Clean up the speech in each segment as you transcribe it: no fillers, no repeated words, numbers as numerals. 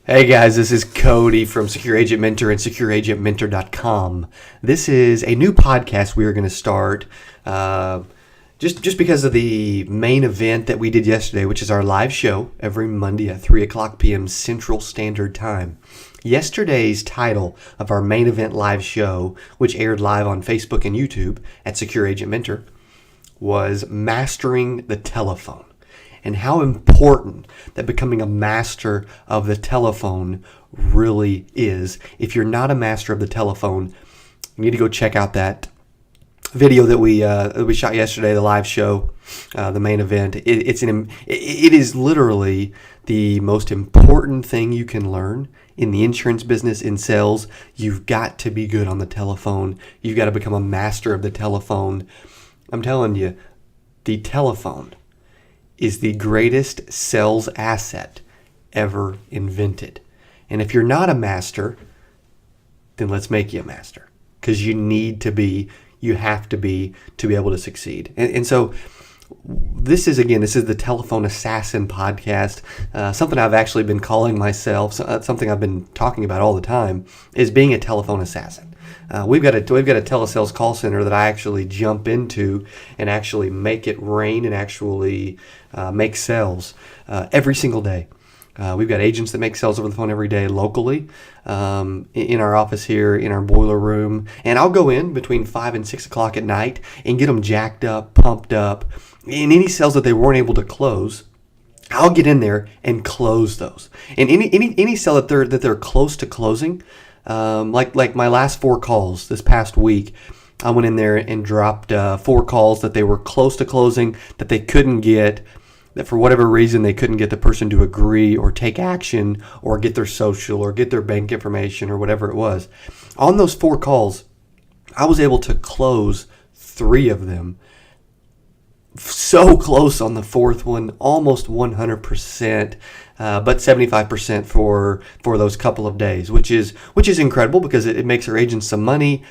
Hey guys, this is Cody from Secure Agent Mentor and SecureAgentMentor.com. This is a new podcast we are going to start just because of the main event that we did yesterday, which is our live show every Monday at 3 o'clock p.m. Central Standard Time. Yesterday's title of our main event live show, which aired live on Facebook and YouTube at Secure Agent Mentor, was Mastering the Telephone. And how important that becoming a master of the telephone really is. If you're not a master of the telephone, you need to go check out that video that we shot yesterday, the live show, the main event. It is literally the most important thing you can learn in the insurance business, in sales. You've got to be good on the telephone. You've got to become a master of the telephone. I'm telling you, the telephone is the greatest sales asset ever invented. And if you're not a master, then let's make you a master, because you have to be able to succeed. And so this is the Telephone Assassin podcast. Something I've actually been calling myself, something I've been talking about all the time, is being a telephone assassin. We've got a telesales call center that I actually jump into and actually make it rain and actually make sales every single day. We've got agents that make sales over the phone every day locally in our office here, in our boiler room. And I'll go in between 5 and 6 o'clock at night and get them jacked up, pumped up. In any sales that they weren't able to close, I'll get in there and close those. And any sale that they're close to closing, like my last 4 calls this past week, I went in there and dropped 4 calls that they were close to closing, that they couldn't get, that for whatever reason they couldn't get the person to agree or take action or get their social or get their bank information or whatever it was. On those 4 calls, I was able to close 3 of them. So close on the 4th one, almost 100%, but 75% for those couple of days, which is incredible, because it makes our agents some money.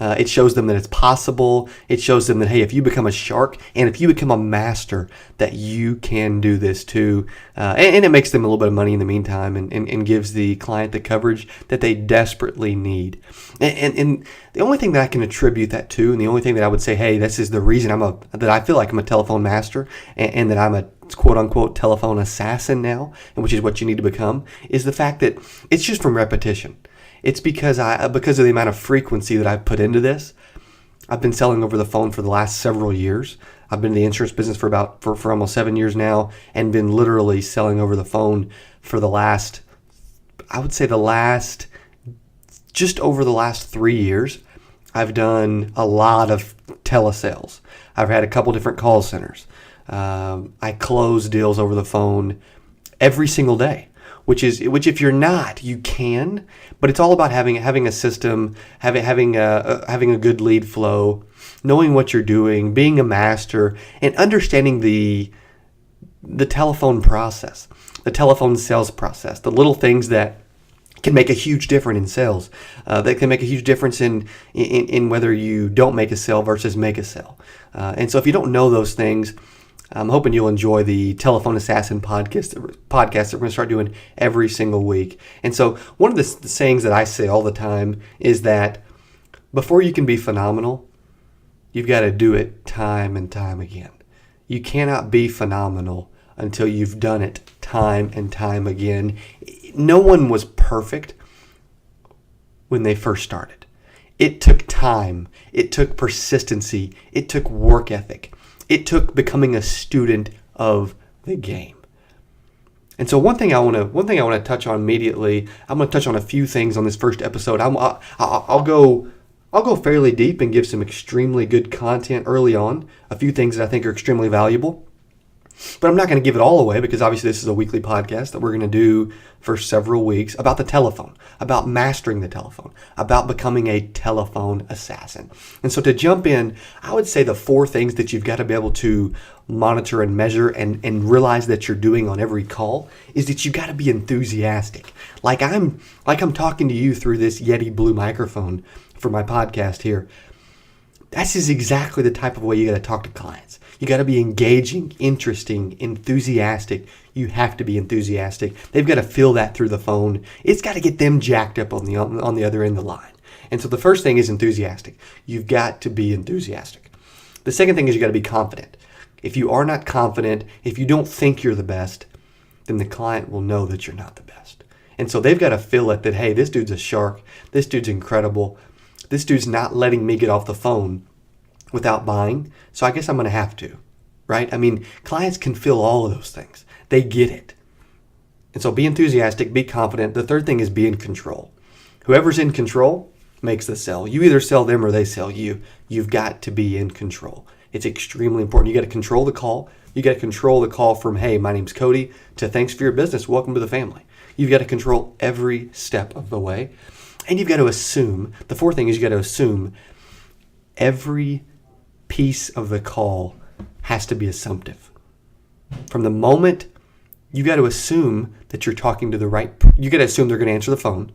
It shows them that it's possible. It shows them that, hey, if you become a shark and if you become a master, that you can do this too. And it makes them a little bit of money in the meantime, and gives the client the coverage that they desperately need. And the only thing that I can attribute that to, and the only thing that I would say, hey, this is the reason that I feel like I'm a telephone master, and that I'm a quote unquote telephone assassin now, and which is what you need to become, is the fact that it's just from repetition. It's because of the amount of frequency that I've put into this. I've been selling over the phone for the last several years. I've been in the insurance business for almost 7 years now, and been literally selling over the phone for just over the last 3 years. I've done a lot of telesales. I've had a couple different call centers. I close deals over the phone every single day. Which if you're not, you can, but it's all about having a system, having a good lead flow, knowing what you're doing, being a master, and understanding the telephone process, the telephone sales process, the little things that can make a huge difference in sales, that can make a huge difference in whether you don't make a sale versus make a sale. And so if you don't know those things, I'm hoping you'll enjoy the Telephone Assassin podcast that we're going to start doing every single week. And so one of the sayings that I say all the time is that before you can be phenomenal, you've got to do it time and time again. You cannot be phenomenal until you've done it time and time again. No one was perfect when they first started. It took time. It took persistency. It took work ethic. It took becoming a student of the game. And so one thing I want to touch on immediately. I'm going to touch on a few things on this first episode. I'll go fairly deep and give some extremely good content early on. A few things that I think are extremely valuable. But I'm not going to give it all away, because obviously this is a weekly podcast that we're going to do for several weeks about the telephone, about mastering the telephone, about becoming a telephone assassin. And so to jump in, I would say the 4 things that you've got to be able to monitor and measure and realize that you're doing on every call is that you got to be enthusiastic. Like I'm talking to you through this Yeti Blue microphone for my podcast here. This is exactly the type of way you got to talk to clients. You got to be engaging, interesting, enthusiastic. You have to be enthusiastic. They've got to feel that through the phone. It's got to get them jacked up on the other end of the line. And so the first thing is enthusiastic. You've got to be enthusiastic. The second thing is you got to be confident. If you are not confident, if you don't think you're the best, then the client will know that you're not the best. And so they've got to feel it that, hey, this dude's a shark. This dude's incredible. This dude's not letting me get off the phone without buying. So I guess I'm going to have to, right? I mean, clients can feel all of those things. They get it. And so be enthusiastic, be confident. The third thing is be in control. Whoever's in control makes the sell. You either sell them or they sell you. You've got to be in control. It's extremely important. You got to control the call. You got to control the call from, hey, my name's Cody, to thanks for your business. Welcome to the family. You've got to control every step of the way. And you've got to assume, the fourth thing is you got to assume every piece of the call has to be assumptive. From the moment, you got to assume that you're talking to the right, you got to assume they're going to answer the phone.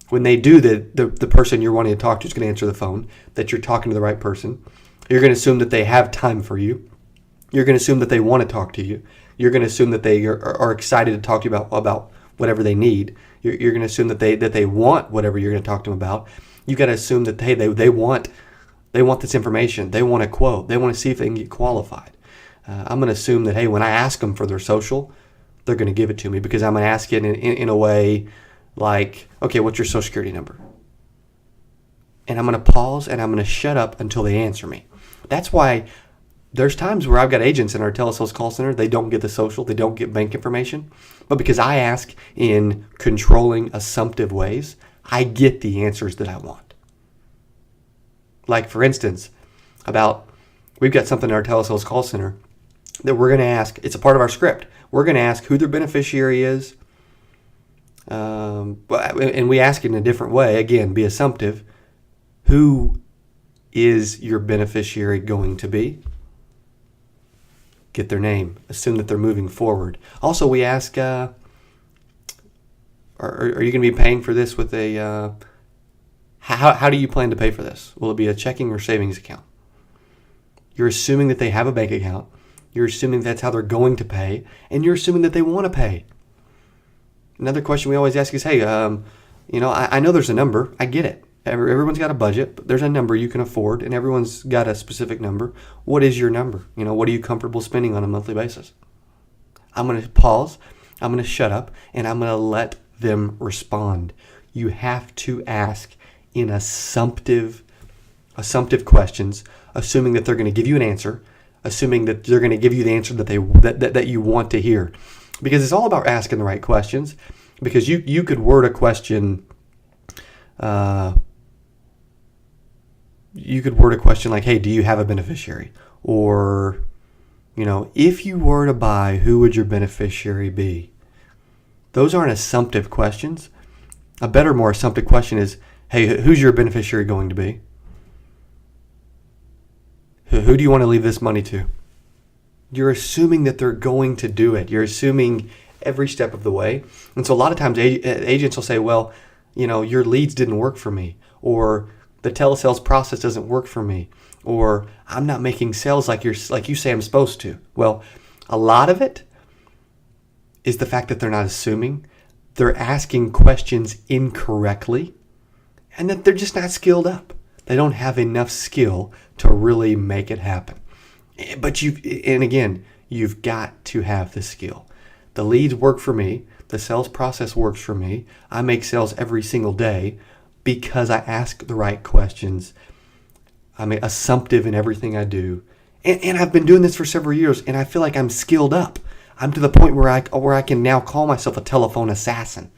When they do, the person you're wanting to talk to is going to answer the phone, that you're talking to the right person. You're going to assume that they have time for you. You're going to assume that they want to talk to you. You're going to assume that they are excited to talk to you about whatever they need. You're going to assume that they want whatever you're going to talk to them about. You got to assume that they want this information. They want a quote. They want to see if they can get qualified. I'm going to assume that, hey, when I ask them for their social, they're going to give it to me, because I'm going to ask it in a way like, okay, what's your social security number? And I'm going to pause and I'm going to shut up until they answer me. That's why there's times where I've got agents in our telesales call center, they don't get the social, they don't get bank information. But because I ask in controlling, assumptive ways, I get the answers that I want. Like, for instance, we've got something in our telesales call center that we're going to ask, it's a part of our script. We're going to ask who their beneficiary is. And we ask it in a different way. Again, be assumptive. Who is your beneficiary going to be? Get their name. Assume that they're moving forward. Also, we ask, are you going to be paying for this with a, how do you plan to pay for this? Will it be a checking or savings account? You're assuming that they have a bank account. You're assuming that's how they're going to pay. And you're assuming that they want to pay. Another question we always ask is, hey, I know there's a number. I get it. Everyone's got a budget, but there's a number you can afford, and everyone's got a specific number. What is your number? What are you comfortable spending on a monthly basis? I'm going to pause. I'm going to shut up, and I'm going to let them respond. You have to ask in assumptive questions, assuming that they're going to give you an answer, assuming that they're going to give you the answer that you want to hear. Because it's all about asking the right questions. Because you could word a question, like, hey, do you have a beneficiary? Or, if you were to buy, who would your beneficiary be? Those aren't assumptive questions. A better, more assumptive question is, hey, who's your beneficiary going to be? Who do you want to leave this money to? You're assuming that they're going to do it. You're assuming every step of the way. And so a lot of times agents will say, well, your leads didn't work for me, or the telesales process doesn't work for me, or I'm not making sales like you say I'm supposed to. Well, a lot of it is the fact that they're not assuming. They're asking questions incorrectly, and that they're just not skilled up. They don't have enough skill to really make it happen. But you've got to have the skill. The leads work for me. The sales process works for me. I make sales every single day because I ask the right questions. I'm assumptive in everything I do. And I've been doing this for several years, and I feel like I'm skilled up. I'm to the point where I can now call myself a telephone assassin.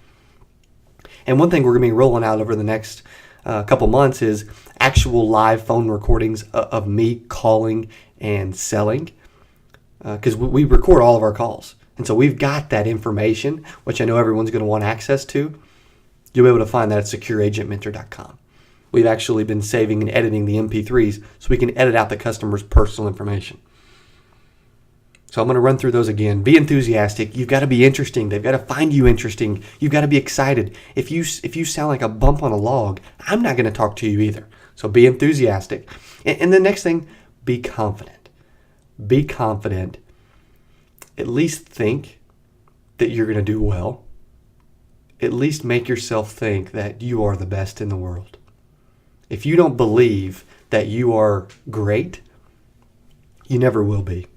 And one thing we're going to be rolling out over the next couple months is actual live phone recordings of me calling and selling, because we record all of our calls. And so we've got that information, which I know everyone's going to want access to. You'll be able to find that at secureagentmentor.com. We've actually been saving and editing the MP3s so we can edit out the customer's personal information. So I'm going to run through those again. Be enthusiastic. You've got to be interesting. They've got to find you interesting. You've got to be excited. If you sound like a bump on a log, I'm not going to talk to you either. So be enthusiastic. And the next thing, be confident. be confident, at least think that you're going to do well. At least make yourself think that you are the best in the world. If you don't believe that you are great, you never will be.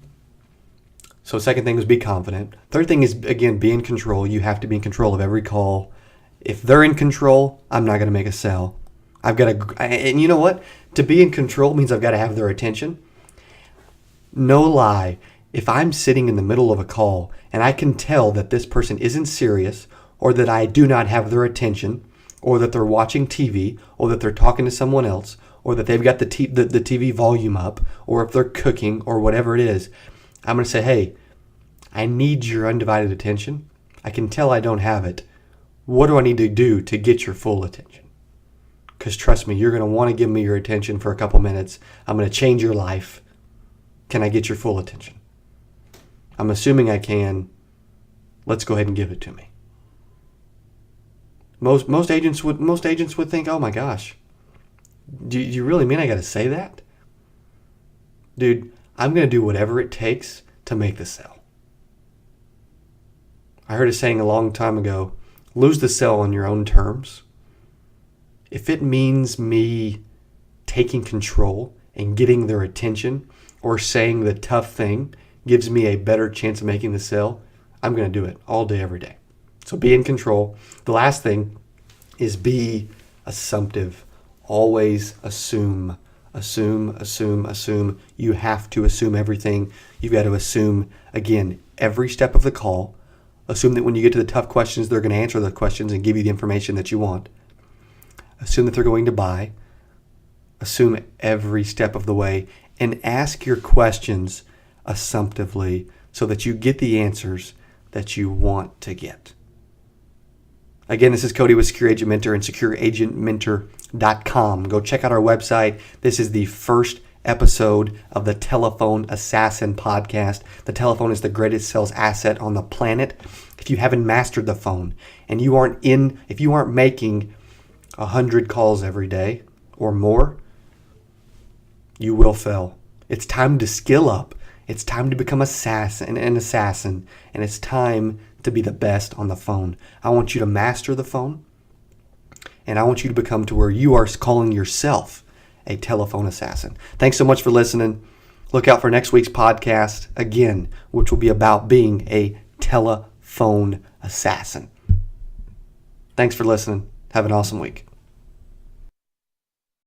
So second thing is be confident. Third thing is, again, be in control. You have to be in control of every call. If they're in control, I'm not going to make a sale. And you know what? To be in control means I've got to have their attention. No lie. If I'm sitting in the middle of a call and I can tell that this person isn't serious, or that I do not have their attention, or that they're watching TV, or that they're talking to someone else, or that they've got the TV volume up, or if they're cooking, or whatever it is, I'm going to say, hey, I need your undivided attention. I can tell I don't have it. What do I need to do to get your full attention? Because trust me, you're going to want to give me your attention for a couple minutes. I'm going to change your life. Can I get your full attention? I'm assuming I can. Let's go ahead and give it to me. Most agents would think, oh my gosh, do you really mean I got to say that? Dude, I'm going to do whatever it takes to make the sale. I heard a saying a long time ago, lose the sale on your own terms. If it means me taking control and getting their attention, or saying the tough thing gives me a better chance of making the sale, I'm going to do it all day, every day. So be in control. The last thing is be assumptive. Always assume. Assume. You have to assume everything. You've got to assume, again, every step of the call. Assume that when you get to the tough questions, they're going to answer the questions and give you the information that you want. Assume that they're going to buy. Assume every step of the way. And ask your questions assumptively so that you get the answers that you want to get. Again, this is Cody with Secure Agent Mentor and SecureAgentMentor.com. Go check out our website. This is the first episode of the Telephone Assassin podcast. The telephone is the greatest sales asset on the planet. If you haven't mastered the phone and if you aren't making 100 calls every day or more, you will fail. It's time to skill up. It's time to become an assassin, and it's time to be the best on the phone. I want you to master the phone, and I want you to become to where you are calling yourself a telephone assassin. Thanks so much for listening. Look out for next week's podcast, again, which will be about being a telephone assassin. Thanks for listening. Have an awesome week.